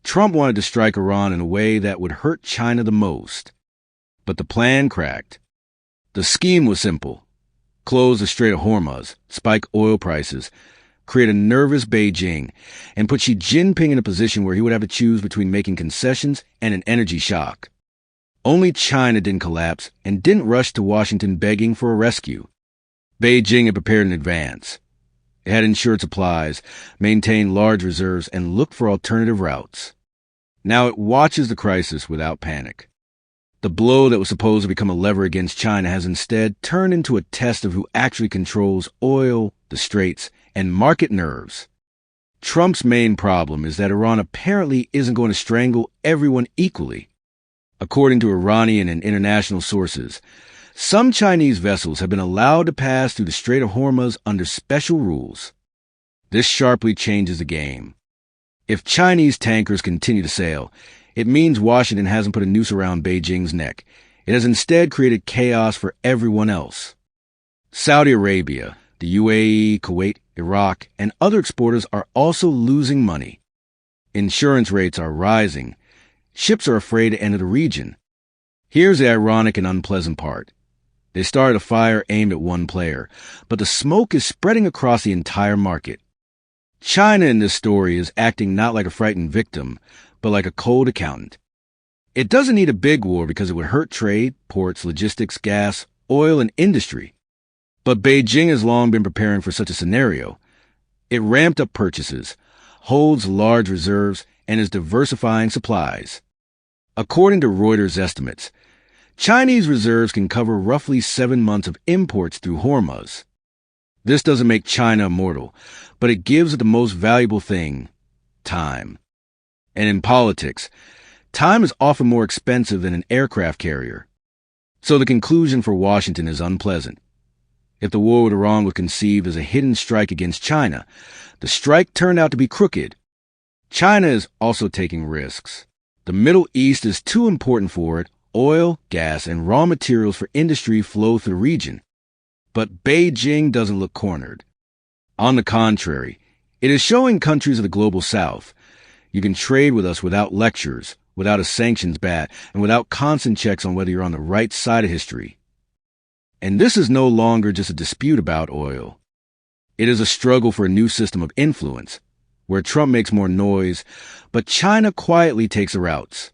Trump wanted to strike Iran in a way that would hurt China the most. But the plan cracked. The scheme was simple. Close the Strait of Hormuz, spike oil prices, create a nervous Beijing, and put Xi Jinping in a position where he would have to choose between making concessions and an energy shock. Only China didn't collapse and didn't rush to Washington begging for a rescue. Beijing had prepared in advance. It had ensured supplies, maintained large reserves, and looked for alternative routes. Now it watches the crisis without panic. The blow that was supposed to become a lever against China has instead turned into a test of who actually controls oil, the straits, and market nerves. Trump's main problem is that Iran apparently isn't going to strangle everyone equally. According to Iranian and international sources, some Chinese vessels have been allowed to pass through the Strait of Hormuz under special rules. This sharply changes the game. If Chinese tankers continue to sail, it means Washington hasn't put a noose around Beijing's neck. It has instead created chaos for everyone else. Saudi Arabia, the UAE, Kuwait, Iraq, and other exporters are also losing money. Insurance rates are rising. Ships are afraid to enter the region. Here's the ironic and unpleasant part. They started a fire aimed at one player, but the smoke is spreading across the entire market. China in this story is acting not like a frightened victim, but like a cold accountant. It doesn't need a big war because it would hurt trade, ports, logistics, gas, oil, and industry. But Beijing has long been preparing for such a scenario. It ramped up purchases, holds large reserves, and is diversifying supplies. According to Reuters estimates, Chinese reserves can cover roughly 7 months of imports through Hormuz. This doesn't make China immortal, but it gives it the most valuable thing: time. And in politics, time is often more expensive than an aircraft carrier. So the conclusion for Washington is unpleasant. If the war with Iran was conceived as a hidden strike against China, the strike turned out to be crooked. China is also taking risks. The Middle East is too important for it. Oil, gas, and raw materials for industry flow through the region. But Beijing doesn't look cornered. On the contrary, it is showing countries of the global south, you can trade with us without lectures, without a sanctions bat, and without constant checks on whether you're on the right side of history. And this is no longer just a dispute about oil. It is a struggle for a new system of influence, where Trump makes more noise, but China quietly takes the routes.